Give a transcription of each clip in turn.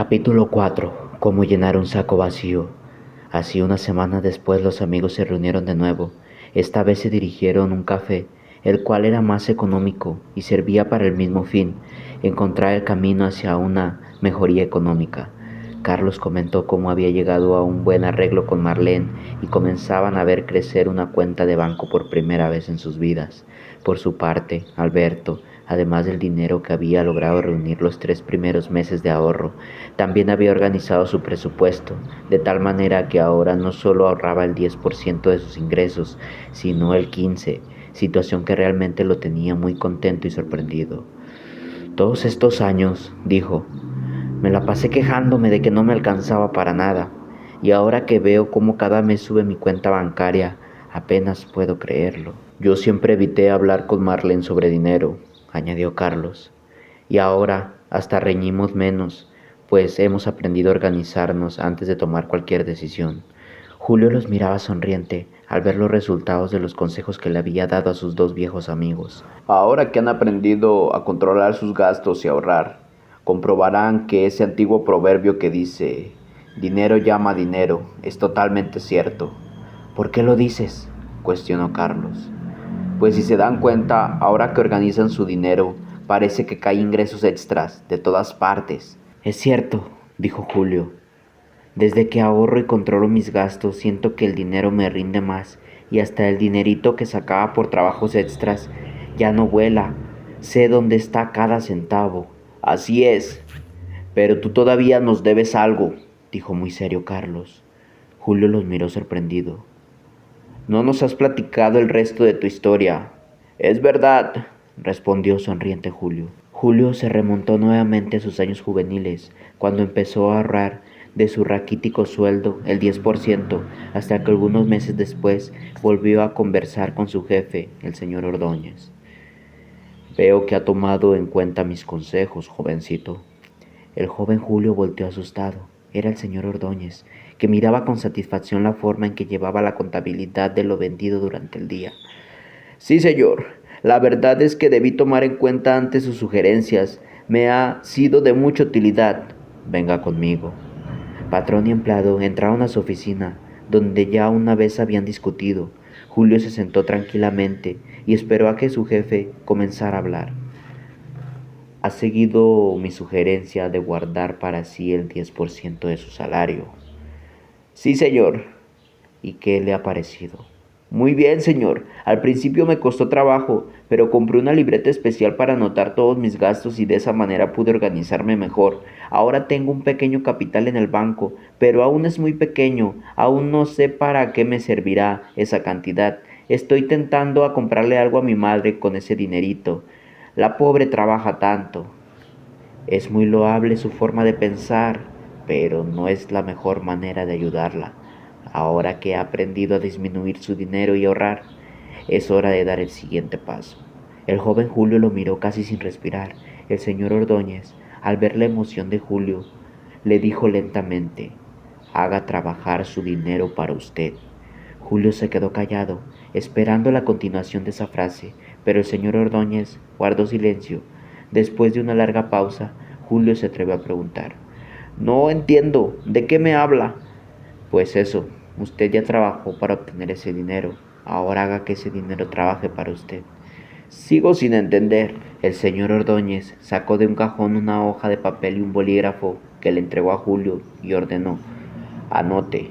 Capítulo 4. Cómo llenar un saco vacío. Así una semana después los amigos se reunieron de nuevo. Esta vez se dirigieron a un café, el cual era más económico y servía para el mismo fin, encontrar el camino hacia una mejoría económica. Carlos comentó cómo había llegado a un buen arreglo con Marlene y comenzaban a ver crecer una cuenta de banco por primera vez en sus vidas. Por su parte, Alberto, además del dinero que había logrado reunir los 3 primeros meses de ahorro, también había organizado su presupuesto, de tal manera que ahora no solo ahorraba el 10% de sus ingresos, sino el 15%, situación que realmente lo tenía muy contento y sorprendido. Todos estos años, dijo, me la pasé quejándome de que no me alcanzaba para nada, y ahora que veo cómo cada mes sube mi cuenta bancaria, apenas puedo creerlo. Yo siempre evité hablar con Marlene sobre dinero, añadió Carlos, y ahora hasta reñimos menos, pues hemos aprendido a organizarnos antes de tomar cualquier decisión. Julio los miraba sonriente al ver los resultados de los consejos que le había dado a sus dos viejos amigos. Ahora que han aprendido a controlar sus gastos y ahorrar, comprobarán que ese antiguo proverbio que dice dinero llama dinero es totalmente cierto. ¿Por qué lo dices?, cuestionó Carlos. Pues si se dan cuenta, ahora que organizan su dinero, parece que caen ingresos extras de todas partes. Es cierto, dijo Julio. Desde que ahorro y controlo mis gastos, siento que el dinero me rinde más y hasta el dinerito que sacaba por trabajos extras ya no vuela. Sé dónde está cada centavo. Así es. Pero tú todavía nos debes algo, dijo muy serio Carlos. Julio los miró sorprendido. No nos has platicado el resto de tu historia. Es verdad, respondió sonriente Julio. Julio se remontó nuevamente a sus años juveniles, cuando empezó a ahorrar de su raquítico sueldo el 10%, hasta que algunos meses después volvió a conversar con su jefe, el señor Ordóñez. Veo que ha tomado en cuenta mis consejos, jovencito. El joven Julio volteó asustado. Era el señor Ordóñez, que miraba con satisfacción la forma en que llevaba la contabilidad de lo vendido durante el día. Sí, señor. La verdad es que debí tomar en cuenta antes sus sugerencias. Me ha sido de mucha utilidad. Venga conmigo. Patrón y empleado entraron a su oficina, donde ya una vez habían discutido. Julio se sentó tranquilamente y esperó a que su jefe comenzara a hablar. Ha seguido mi sugerencia de guardar para sí el 10% de su salario. Sí, señor. ¿Y qué le ha parecido? Muy bien, señor. Al principio me costó trabajo, pero compré una libreta especial para anotar todos mis gastos y de esa manera pude organizarme mejor. Ahora tengo un pequeño capital en el banco, pero aún es muy pequeño. Aún no sé para qué me servirá esa cantidad. Estoy tentando a comprarle algo a mi madre con ese dinerito. La pobre trabaja tanto. Es muy loable su forma de pensar, pero no es la mejor manera de ayudarla. Ahora que ha aprendido a disminuir su dinero y ahorrar, es hora de dar el siguiente paso. El joven Julio lo miró casi sin respirar. El señor Ordóñez, al ver la emoción de Julio, le dijo lentamente, haga trabajar su dinero para usted. Julio se quedó callado, esperando la continuación de esa frase, pero el señor Ordóñez guardó silencio. Después de una larga pausa, Julio se atrevió a preguntar, no entiendo, ¿de qué me habla? Pues eso, usted ya trabajó para obtener ese dinero, ahora haga que ese dinero trabaje para usted. Sigo sin entender. El señor Ordóñez sacó de un cajón una hoja de papel y un bolígrafo que le entregó a Julio y ordenó, anote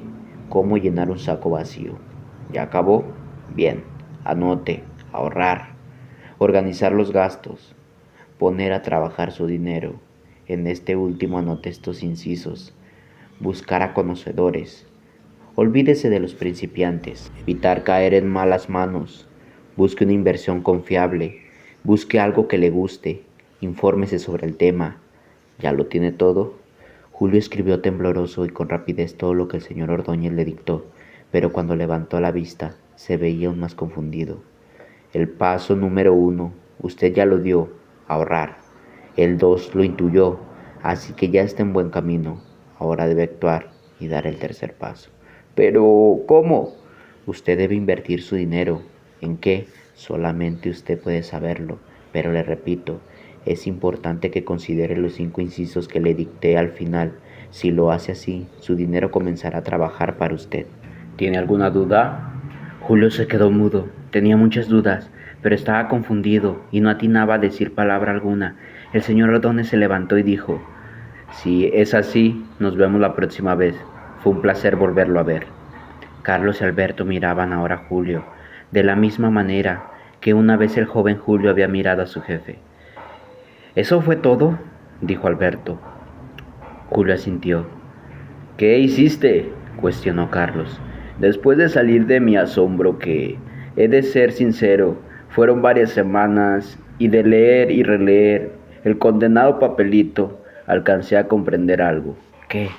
cómo llenar un saco vacío. ¿Ya acabó? Bien, anote, ahorrar, organizar los gastos, poner a trabajar su dinero. En este último anote estos incisos, buscar a conocedores. Olvídese de los principiantes, evitar caer en malas manos. Busque una inversión confiable, busque algo que le guste, infórmese sobre el tema. ¿Ya lo tiene todo? Julio escribió tembloroso y con rapidez todo lo que el señor Ordóñez le dictó, pero cuando levantó la vista se veía aún más confundido. El paso número 1, usted ya lo dio, ahorrar. El 2 lo intuyó, así que ya está en buen camino. Ahora debe actuar y dar el tercer paso. Pero, ¿cómo? Usted debe invertir su dinero. ¿En qué? Solamente usted puede saberlo. Pero le repito, Es importante que considere los 5 incisos que le dicté al final. Si lo hace así, su dinero comenzará a trabajar para usted. ¿Tiene alguna duda? Julio se quedó mudo. Tenía muchas dudas, pero estaba confundido y no atinaba a decir palabra alguna. El señor Ordóñez se levantó y dijo: Si es así, nos vemos la próxima vez. Fue un placer volverlo a ver. Carlos y Alberto miraban ahora a Julio, de la misma manera que una vez el joven Julio había mirado a su jefe. ¿Eso fue todo?, dijo Alberto. Julio asintió. ¿Qué hiciste?, cuestionó Carlos. Después de salir de mi asombro, que, he de ser sincero, fueron varias semanas, y de leer y releer el condenado papelito, alcancé a comprender algo. ¿Qué?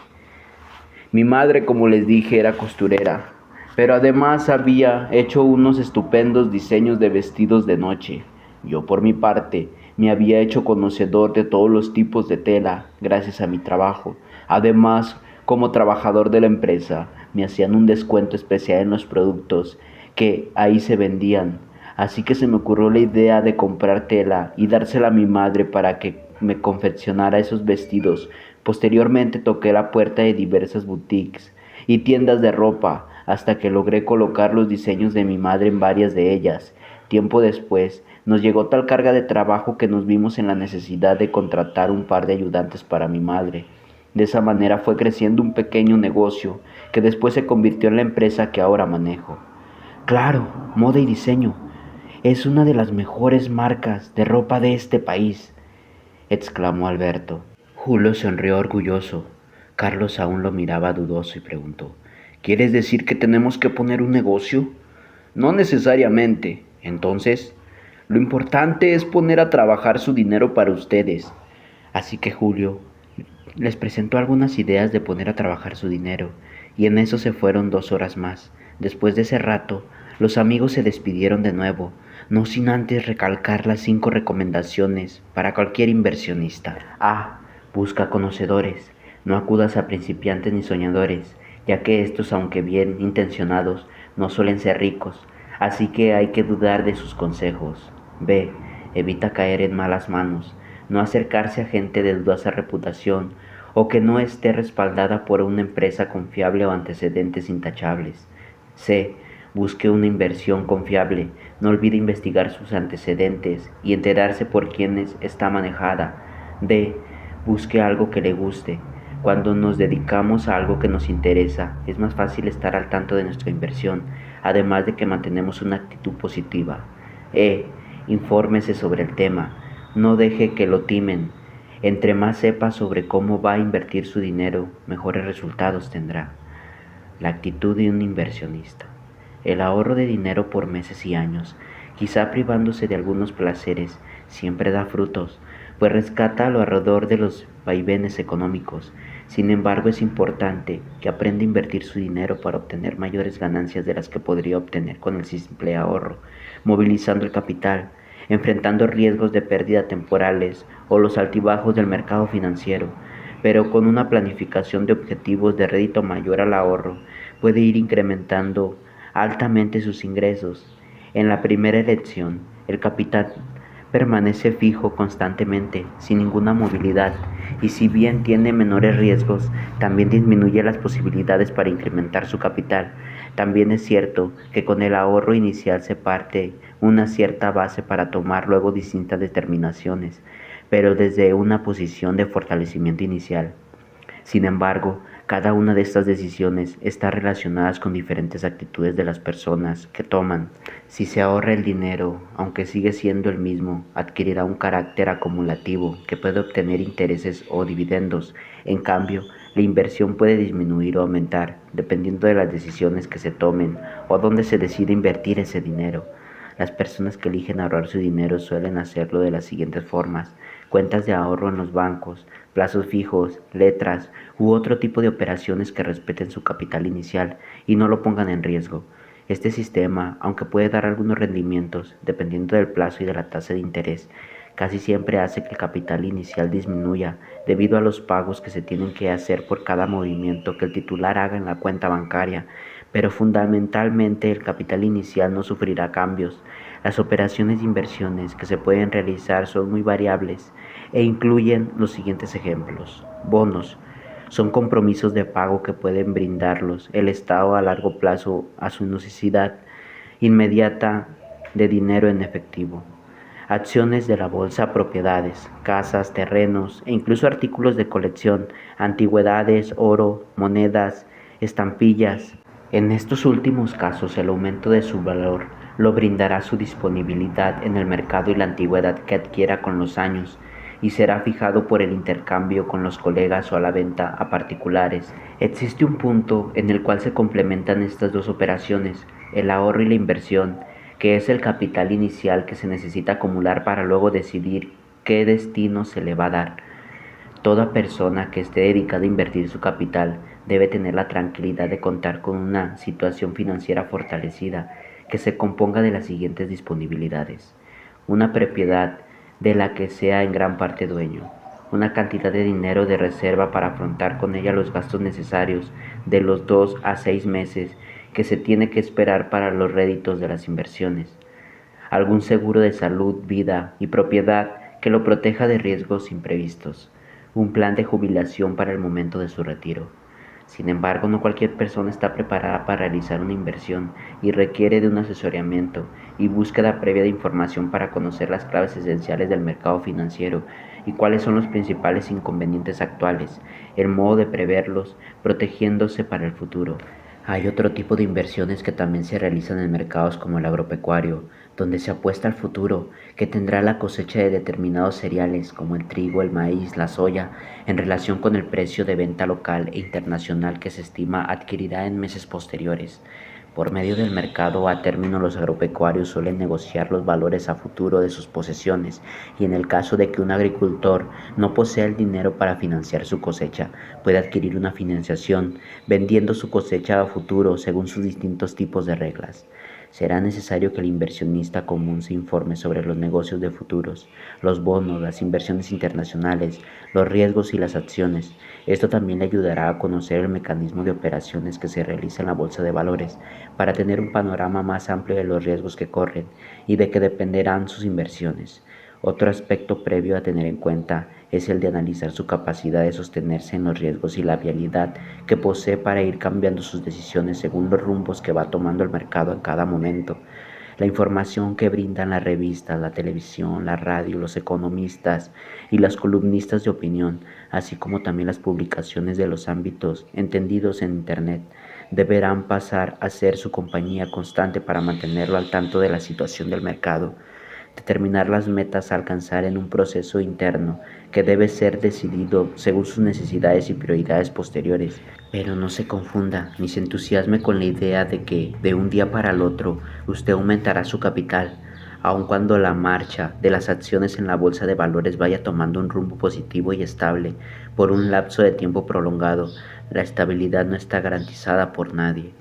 Mi madre, como les dije, era costurera, pero además había hecho unos estupendos diseños de vestidos de noche. Yo, por mi parte, me había hecho conocedor de todos los tipos de tela gracias a mi trabajo. Además, como trabajador de la empresa, me hacían un descuento especial en los productos que ahí se vendían. Así que se me ocurrió la idea de comprar tela y dársela a mi madre para que me confeccionara esos vestidos. Posteriormente toqué la puerta de diversas boutiques y tiendas de ropa hasta que logré colocar los diseños de mi madre en varias de ellas. Tiempo después, nos llegó tal carga de trabajo que nos vimos en la necesidad de contratar un par de ayudantes para mi madre. De esa manera fue creciendo un pequeño negocio que después se convirtió en la empresa que ahora manejo. Claro, moda y diseño. Es una de las mejores marcas de ropa de este país, exclamó Alberto. Julio sonrió orgulloso. Carlos aún lo miraba dudoso y preguntó: ¿Quieres decir que tenemos que poner un negocio? No necesariamente. Entonces, lo importante es poner a trabajar su dinero para ustedes. Así que Julio les presentó algunas ideas de poner a trabajar su dinero, y en eso se fueron 2 horas más. Después de ese rato, los amigos se despidieron de nuevo, no sin antes recalcar las 5 recomendaciones para cualquier inversionista. A. Busca conocedores. No acudas a principiantes ni soñadores, ya que estos, aunque bien intencionados, no suelen ser ricos, así que hay que dudar de sus consejos. B. Evita caer en malas manos. No acercarse a gente de dudosa reputación o que no esté respaldada por una empresa confiable o antecedentes intachables. C. Busque una inversión confiable. No olvide investigar sus antecedentes y enterarse por quiénes está manejada. D. Busque algo que le guste. Cuando nos dedicamos a algo que nos interesa, es más fácil estar al tanto de nuestra inversión, además de que mantenemos una actitud positiva. E. Infórmese sobre el tema. No deje que lo timen. Entre más sepa sobre cómo va a invertir su dinero, mejores resultados tendrá. La actitud de un inversionista. El ahorro de dinero por meses y años, quizá privándose de algunos placeres, siempre da frutos, pues rescata a lo alrededor de los vaivenes económicos. Sin embargo, es importante que aprenda a invertir su dinero para obtener mayores ganancias de las que podría obtener con el simple ahorro, movilizando el capital, enfrentando riesgos de pérdida temporales o los altibajos del mercado financiero, pero con una planificación de objetivos de rédito mayor al ahorro, puede ir incrementando altamente sus ingresos. En la primera elección, el capital permanece fijo constantemente, sin ninguna movilidad, y si bien tiene menores riesgos, también disminuye las posibilidades para incrementar su capital. También es cierto que con el ahorro inicial se parte una cierta base para tomar luego distintas determinaciones, pero desde una posición de fortalecimiento inicial. Sin embargo, cada una de estas decisiones está relacionada con diferentes actitudes de las personas que toman. Si se ahorra el dinero, aunque sigue siendo el mismo, adquirirá un carácter acumulativo que puede obtener intereses o dividendos. En cambio, la inversión puede disminuir o aumentar, dependiendo de las decisiones que se tomen o dónde se decide invertir ese dinero. Las personas que eligen ahorrar su dinero suelen hacerlo de las siguientes formas: cuentas de ahorro en los bancos, plazos fijos, letras u otro tipo de operaciones que respeten su capital inicial y no lo pongan en riesgo. Este sistema, aunque puede dar algunos rendimientos, dependiendo del plazo y de la tasa de interés, casi siempre hace que el capital inicial disminuya debido a los pagos que se tienen que hacer por cada movimiento que el titular haga en la cuenta bancaria, pero fundamentalmente el capital inicial no sufrirá cambios. Las operaciones de inversiones que se pueden realizar son muy variables e incluyen los siguientes ejemplos. Bonos. Son compromisos de pago que pueden brindarlos el Estado a largo plazo a su necesidad inmediata de dinero en efectivo. Acciones de la bolsa, propiedades, casas, terrenos e incluso artículos de colección, antigüedades, oro, monedas, estampillas. En estos últimos casos, el aumento de su valor lo brindará su disponibilidad en el mercado y la antigüedad que adquiera con los años, y será fijado por el intercambio con los colegas o a la venta a particulares. Existe un punto en el cual se complementan estas dos operaciones, el ahorro y la inversión, que es el capital inicial que se necesita acumular para luego decidir qué destino se le va a dar. Toda persona que esté dedicada a invertir su capital debe tener la tranquilidad de contar con una situación financiera fortalecida que se componga de las siguientes disponibilidades: una propiedad de la que sea en gran parte dueño, una cantidad de dinero de reserva para afrontar con ella los gastos necesarios de los 2 a 6 meses que se tiene que esperar para los réditos de las inversiones, algún seguro de salud, vida y propiedad que lo proteja de riesgos imprevistos, un plan de jubilación para el momento de su retiro. Sin embargo, no cualquier persona está preparada para realizar una inversión y requiere de un asesoramiento y búsqueda previa de información para conocer las claves esenciales del mercado financiero y cuáles son los principales inconvenientes actuales, el modo de preverlos, protegiéndose para el futuro. Hay otro tipo de inversiones que también se realizan en mercados como el agropecuario, donde se apuesta al futuro, que tendrá la cosecha de determinados cereales como el trigo, el maíz, la soya, en relación con el precio de venta local e internacional que se estima adquirirá en meses posteriores. Por medio del mercado a término, los agropecuarios suelen negociar los valores a futuro de sus posesiones, y en el caso de que un agricultor no posea el dinero para financiar su cosecha, puede adquirir una financiación vendiendo su cosecha a futuro según sus distintos tipos de reglas. Será necesario que el inversionista común se informe sobre los negocios de futuros, los bonos, las inversiones internacionales, los riesgos y las acciones. Esto también le ayudará a conocer el mecanismo de operaciones que se realiza en la bolsa de valores, para tener un panorama más amplio de los riesgos que corren y de que dependerán sus inversiones. Otro aspecto previo a tener en cuenta es el de analizar su capacidad de sostenerse en los riesgos y la vialidad que posee para ir cambiando sus decisiones según los rumbos que va tomando el mercado en cada momento. La información que brindan las revistas, la televisión, la radio, los economistas y las columnistas de opinión, así como también las publicaciones de los ámbitos entendidos en Internet, deberán pasar a ser su compañía constante para mantenerlo al tanto de la situación del mercado. Determinar las metas a alcanzar en un proceso interno que debe ser decidido según sus necesidades y prioridades posteriores. Pero no se confunda ni se entusiasme con la idea de que de un día para el otro usted aumentará su capital, aun cuando la marcha de las acciones en la bolsa de valores vaya tomando un rumbo positivo y estable por un lapso de tiempo prolongado. La estabilidad no está garantizada por nadie.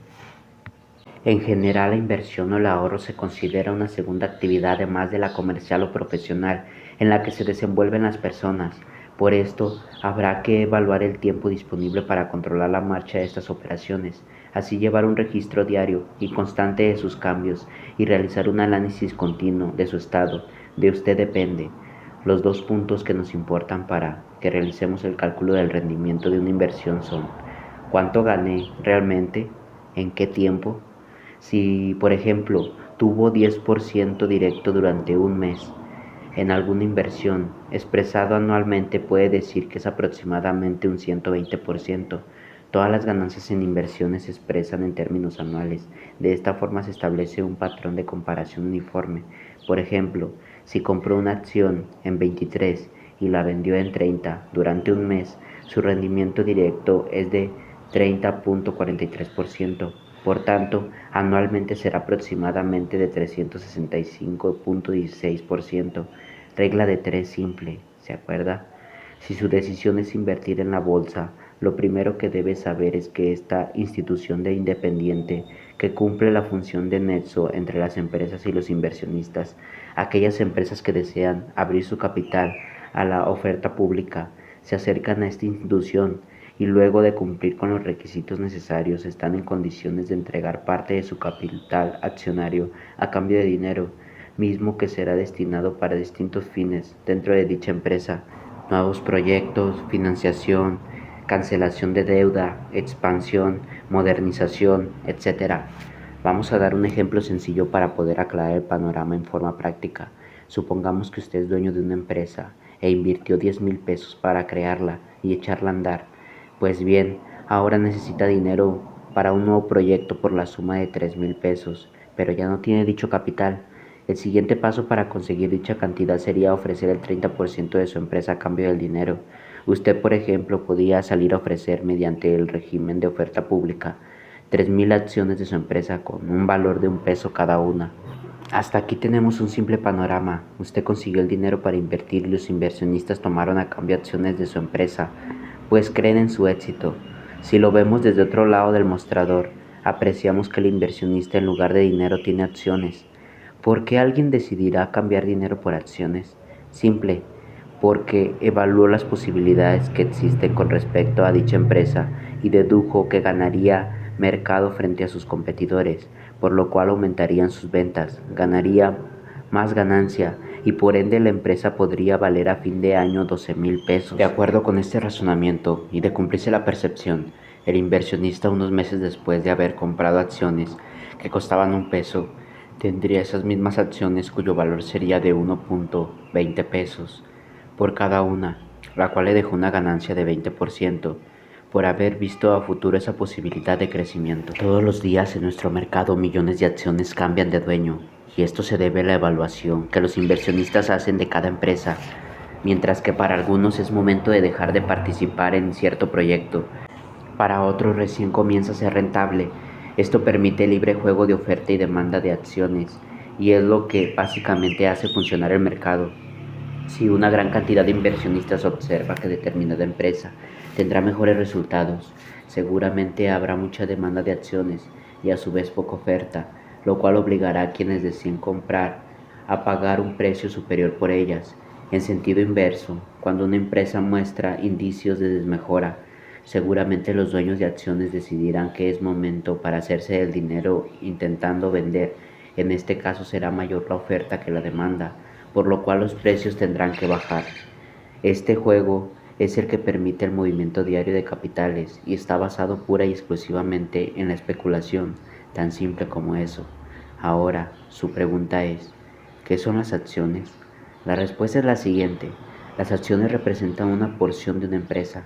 En general, la inversión o el ahorro se considera una segunda actividad además de la comercial o profesional en la que se desenvuelven las personas. Por esto, habrá que evaluar el tiempo disponible para controlar la marcha de estas operaciones, así llevar un registro diario y constante de sus cambios y realizar un análisis continuo de su estado. De usted depende. Los dos puntos que nos importan para que realicemos el cálculo del rendimiento de una inversión son: ¿cuánto gané realmente? ¿En qué tiempo? Si, por ejemplo, tuvo 10% directo durante un mes en alguna inversión, expresado anualmente puede decir que es aproximadamente un 120%. Todas las ganancias en inversiones se expresan en términos anuales. De esta forma se establece un patrón de comparación uniforme. Por ejemplo, si compró una acción en 23 y la vendió en 30 durante un mes, su rendimiento directo es de 30.43%. Por tanto, anualmente será aproximadamente de 365.16%. Regla de 3 simple, ¿se acuerda? Si su decisión es invertir en la bolsa, lo primero que debe saber es que esta institución de independiente, que cumple la función de nexo entre las empresas y los inversionistas, aquellas empresas que desean abrir su capital a la oferta pública, se acercan a esta institución y luego de cumplir con los requisitos necesarios están en condiciones de entregar parte de su capital accionario a cambio de dinero. mismo que será destinado para distintos fines dentro de dicha empresa: nuevos proyectos, financiación, cancelación de deuda, expansión, modernización, etc. Vamos a dar un ejemplo sencillo para poder aclarar el panorama en forma práctica. Supongamos que usted es dueño de una empresa e invirtió 10,000 pesos para crearla y echarla a andar. Pues bien, ahora necesita dinero para un nuevo proyecto por la suma de 3,000 pesos, pero ya no tiene dicho capital. El siguiente paso para conseguir dicha cantidad sería ofrecer el 30% de su empresa a cambio del dinero. Usted, por ejemplo, podría salir a ofrecer, mediante el régimen de oferta pública, 3,000 acciones de su empresa con un valor de 1 peso cada una. Hasta aquí tenemos un simple panorama. Usted consiguió el dinero para invertir y los inversionistas tomaron a cambio acciones de su empresa, pues creen en su éxito. Si lo vemos desde otro lado del mostrador, apreciamos que el inversionista en lugar de dinero tiene acciones. ¿Por qué alguien decidirá cambiar dinero por acciones? Simple, porque evaluó las posibilidades que existen con respecto a dicha empresa y dedujo que ganaría mercado frente a sus competidores, por lo cual aumentarían sus ventas, ganaría más ganancia y por ende la empresa podría valer a fin de año 12,000 pesos. De acuerdo con este razonamiento y de cumplirse la percepción, el inversionista, unos meses después de haber comprado acciones que costaban 1 peso, tendría esas mismas acciones cuyo valor sería de 1,20 pesos por cada una, la cual le dejó una ganancia de 20% por haber visto a futuro esa posibilidad de crecimiento. Todos los días en nuestro mercado millones de acciones cambian de dueño, y esto se debe a la evaluación que los inversionistas hacen de cada empresa. Mientras que para algunos es momento de dejar de participar en cierto proyecto, para otros recién comienza a ser rentable. Esto permite el libre juego de oferta y demanda de acciones, y es lo que básicamente hace funcionar el mercado. Si una gran cantidad de inversionistas observa que determinada empresa tendrá mejores resultados, seguramente habrá mucha demanda de acciones y a su vez poca oferta, lo cual obligará a quienes deseen comprar a pagar un precio superior por ellas. En sentido inverso, cuando una empresa muestra indicios de desmejora, seguramente los dueños de acciones decidirán que es momento para hacerse del dinero intentando vender. En este caso será mayor la oferta que la demanda, por lo cual los precios tendrán que bajar. Este juego es el que permite el movimiento diario de capitales y está basado pura y exclusivamente en la especulación, tan simple como eso. Ahora, su pregunta es, ¿qué son las acciones? La respuesta es la siguiente: las acciones representan una porción de una empresa.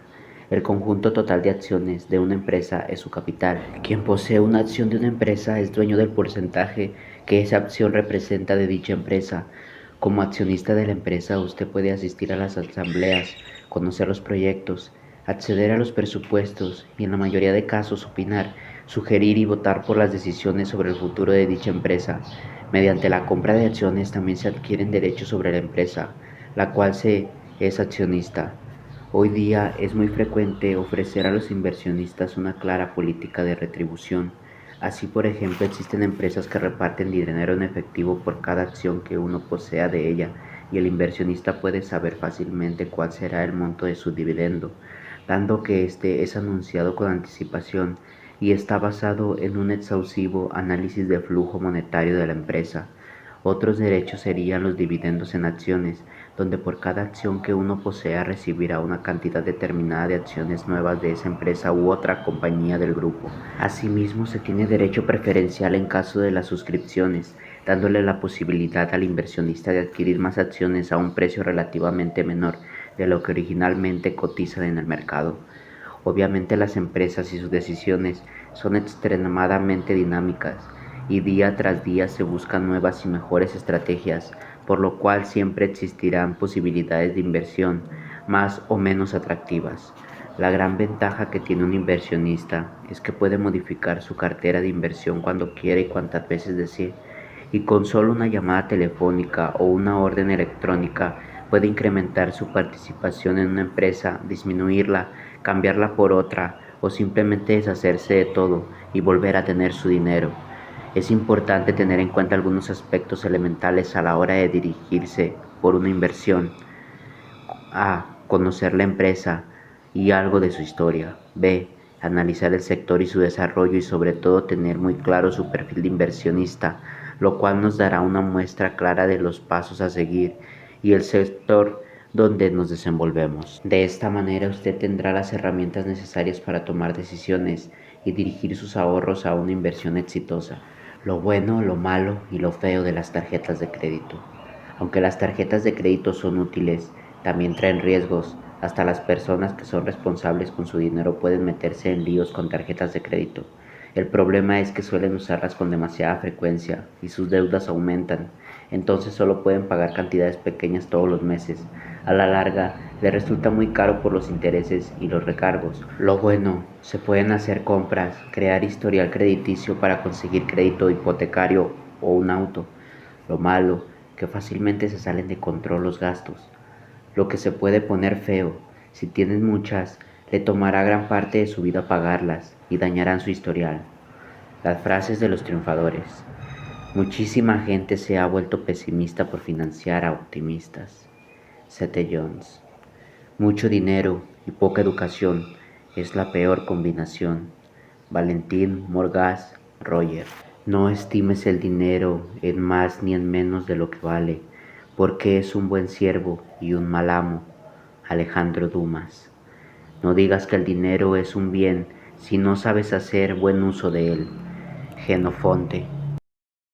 El conjunto total de acciones de una empresa es su capital. Quien posee una acción de una empresa es dueño del porcentaje que esa acción representa de dicha empresa. Como accionista de la empresa, usted puede asistir a las asambleas, conocer los proyectos, acceder a los presupuestos y, en la mayoría de casos, opinar, sugerir y votar por las decisiones sobre el futuro de dicha empresa. Mediante la compra de acciones también se adquieren derechos sobre la empresa, la cual se es accionista. Hoy día es muy frecuente ofrecer a los inversionistas una clara política de retribución. Así, por ejemplo, existen empresas que reparten dinero en efectivo por cada acción que uno posea de ella, y el inversionista puede saber fácilmente cuál será el monto de su dividendo, dado que este es anunciado con anticipación y está basado en un exhaustivo análisis del flujo monetario de la empresa. Otros derechos serían los dividendos en acciones, donde por cada acción que uno posea recibirá una cantidad determinada de acciones nuevas de esa empresa u otra compañía del grupo. Asimismo, se tiene derecho preferencial en caso de las suscripciones, dándole la posibilidad al inversionista de adquirir más acciones a un precio relativamente menor de lo que originalmente cotizan en el mercado. Obviamente las empresas y sus decisiones son extremadamente dinámicas, y día tras día se buscan nuevas y mejores estrategias, por lo cual siempre existirán posibilidades de inversión más o menos atractivas. La gran ventaja que tiene un inversionista es que puede modificar su cartera de inversión cuando quiera y cuantas veces desee, y con solo una llamada telefónica o una orden electrónica puede incrementar su participación en una empresa, disminuirla, cambiarla por otra o simplemente deshacerse de todo y volver a tener su dinero. Es importante tener en cuenta algunos aspectos elementales a la hora de dirigirse por una inversión. A. Conocer la empresa y algo de su historia. B. Analizar el sector y su desarrollo, y sobre todo tener muy claro su perfil de inversionista. lo cual nos dará una muestra clara de los pasos a seguir y el sector donde nos desenvolvemos. De esta manera usted tendrá las herramientas necesarias para tomar decisiones y dirigir sus ahorros a una inversión exitosa. Lo bueno, lo malo y lo feo de las tarjetas de crédito. Aunque las tarjetas de crédito son útiles, también traen riesgos. Hasta las personas que son responsables con su dinero pueden meterse en líos con tarjetas de crédito. El problema es que suelen usarlas con demasiada frecuencia y sus deudas aumentan, entonces solo pueden pagar cantidades pequeñas todos los meses. A la larga, les resulta muy caro por los intereses y los recargos. Lo bueno, se pueden hacer compras, crear historial crediticio para conseguir crédito hipotecario o un auto. Lo malo, que fácilmente se salen de control los gastos. Lo que se puede poner feo, si tienen muchas, le tomará gran parte de su vida pagarlas y dañarán su historial. Las frases de los triunfadores. Muchísima gente se ha vuelto pesimista por financiar a optimistas. Seth Jones. Mucho dinero y poca educación es la peor combinación. Valentín Morgaz Roger. No estimes el dinero en más ni en menos de lo que vale, porque es un buen siervo y un mal amo. Alejandro Dumas. No digas que el dinero es un bien si no sabes hacer buen uso de él. Genofonte.